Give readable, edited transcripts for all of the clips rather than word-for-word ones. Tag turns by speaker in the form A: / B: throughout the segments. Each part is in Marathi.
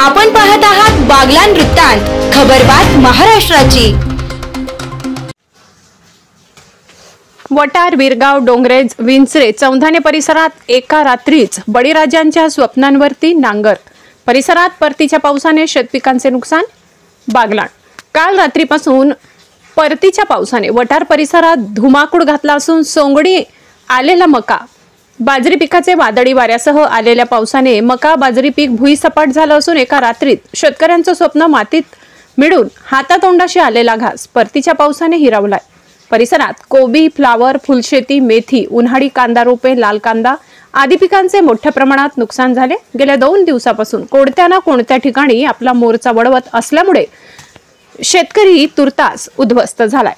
A: आपण पाहत आहात बागलाण वृत्तांत, खबरबात महाराष्ट्राची।
B: वटार, विरगाव, डोंगरेज, विंचरे, चौंधाने परिसरात एका रात्रीच बळीराजांच्या स्वप्नांवरती नांगर। परिसरात परतीच्या पावसाने शेतपिकांचे नुकसान। बागलाण काल रात्रीपासून परतीच्या पावसाने वटार परिसरात धुमाकूळ घातला असून सोंगडी आलेला मका, बाजरी पिकाचे वादळी वाऱ्यासह आलेल्या पावसाने मका, बाजरी पीक भुईसपाट झालं असून एका रात्रीत शेतकऱ्यांचं स्वप्न मातीत मिळून हातातोंडाशी आलेला घास परतीच्या पावसाने हिरावलाय। परिसरात कोबी, फ्लावर, फुलशेती, मेथी, उन्हाळी कांदा रोपे, लाल कांदा आदी पिकांचे मोठ्या प्रमाणात नुकसान झाले। गेल्या 2 दिवसापासून कोणत्या ना कोणत्या ठिकाणी आपला मोर्चा वळवत असल्यामुळे शेतकरी तुर्तास उद्ध्वस्त झालाय।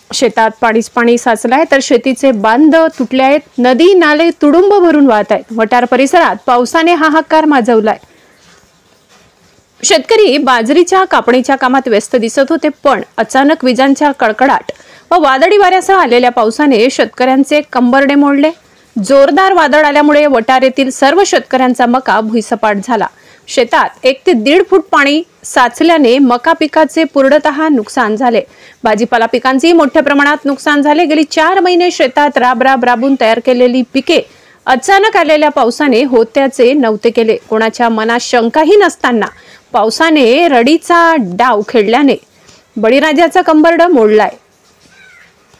B: शेतात पाणी साचलाय तर शेतीचे बांध तुटले आहेत, नदी नाले तुडुंब भरून वाहत आहेत। वटार परिसरात पावसाने हाहाकार माजवलाय। शेतकरी बाजरीच्या कापणीच्या कामात व्यस्त दिसत होते, पण अचानक विजांच्या कडकडाट व वादळी वाऱ्यासह आलेल्या पावसाने शेतकऱ्यांचे कंबरडे मोडले। जोरदार वादळ आल्यामुळे वटार येथील सर्व शेतकऱ्यांचा मका भुईसपाट झाला। शेतात 1 ते 1.5 फूट पाणी साचल्याने मका पिकाचे पूर्णतः नुकसान झाले। भाजीपाला पिकांचेही मोठ्या प्रमाणात नुकसान झाले। गेली 4 महिने शेतात राबून तयार केलेली पिके अचानक आलेल्या पावसाने होत्याचे नव्हते केले। कोणाच्या मनात शंकाही नसताना पावसाने रडीचा डाव खेळल्याने बळीराजाचा कंबरड मोडलाय।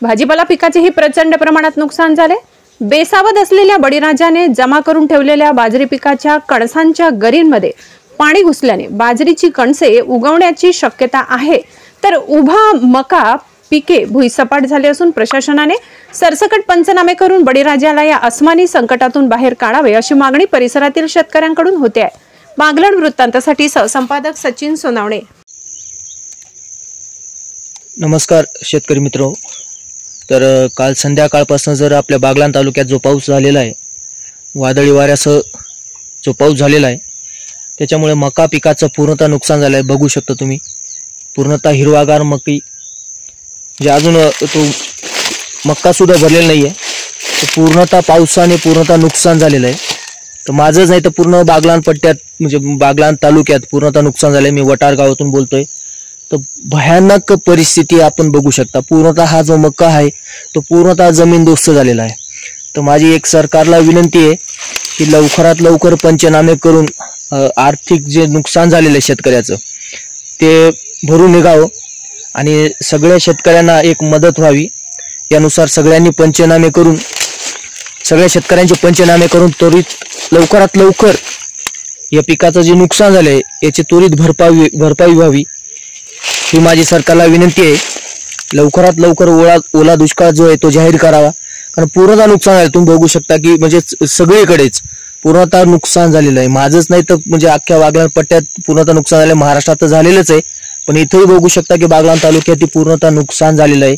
B: भाजीपाला पिकाचेही प्रचंड प्रमाणात नुकसान झाले। बेसावध असलेल्या बळीराजाने जमा करून ठेवलेल्या बाजरी पिकाच्या कणसांच्या गरींमध्ये पाणी घुसल्याने बाजरीची कणसे उगवण्याची शक्यता आहे, तर उभा मका पिके भुईसपाट झाले असून प्रशासनाने सरसकट पंचनामे करून बळीराजाला या अस्मानी संकटातून बाहेर काढावे अशी मागणी परिसरातील शेतकऱ्यांकडून होते आहे। बागलाण वृत्तांतासाठी सहसंपादक सचिन सोनावणे।
C: नमस्कार शेतकरी मित्र। तर काल संध्याकाळपासून जर आपल्या बागलाण तालुक्यात जो पाऊस झालेला आहे, वादळी वाऱ्यासह जो पाऊस झालेला आहे, त्याच्यामुळे मका पिकाचं पूर्णतः नुकसान झालं आहे। बघू शकता तुम्ही, पूर्णतः हिरवागार मकी, जे अजून तो मक्का सुद्धा भरलेला नाही आहे, तो पूर्णतः पावसाने पूर्णतः नुकसान झालेलं आहे। तर माझंच नाही तर पूर्ण बागलाण पट्ट्यात म्हणजे बागलाण तालुक्यात पूर्णतः नुकसान झालं आहे। मी वटार गावातून बोलतोय। तर भयानक परिस्थिती आपण बघू शकता। पूर्णतः हा जो मक्का आहे तो पूर्णतः जमीनदोस्त झालेला आहे। तर माझी एक सरकारला विनंती आहे की लवकरात लवकर पंचनामे करून आर्थिक जे नुकसान झालेलं आहे शेतकऱ्याचं ते भरून निघावं आणि सगळ्या शेतकऱ्यांना एक मदत व्हावी। यानुसार सगळ्यांनी पंचनामे करून, सगळ्या शेतकऱ्यांचे पंचनामे करून त्वरित लवकरात लवकर या पिकाचं जे नुकसान झालंय याची त्वरित भरपाई व्हावी ही माझी सरकारला विनंती आहे। लवकरात लवकर ओला दुष्काळ जो आहे तो जाहीर करावा, कारण पूर्णतः नुकसान आहे। तुम्ही बघू शकता की म्हणजे सगळीकडेच पूर्णतः नुकसान झालेलं आहे। माझंच नाही तर म्हणजे अख्ख्या बागलाण पट्ट्यात पूर्णतः नुकसान झालं। महाराष्ट्रात तर झालेलंच आहे, पण इथेही बघू शकता की बागलाण तालुक्यात पूर्णतः नुकसान झालेलं आहे।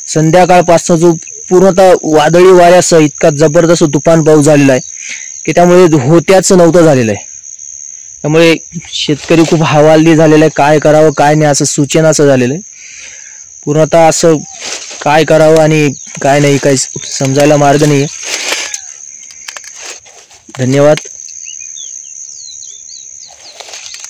C: संध्याकाळपासून जो पूर्णतः वादळी वाऱ्यासह इतका जबरदस्त तुफान पाऊस झालेला आहे की त्यामुळे होत्याच नव्हतं झालेलं आहे। त्यामुळे शेतकरी खूप हवालदिल झालेला आहे। काय करावं काय नाही असं सूचना असं झालेलं आहे। पूर्णतः असं काय करावं आणि काय नाही काही समजायला मार्ग नाही। धन्यवाद।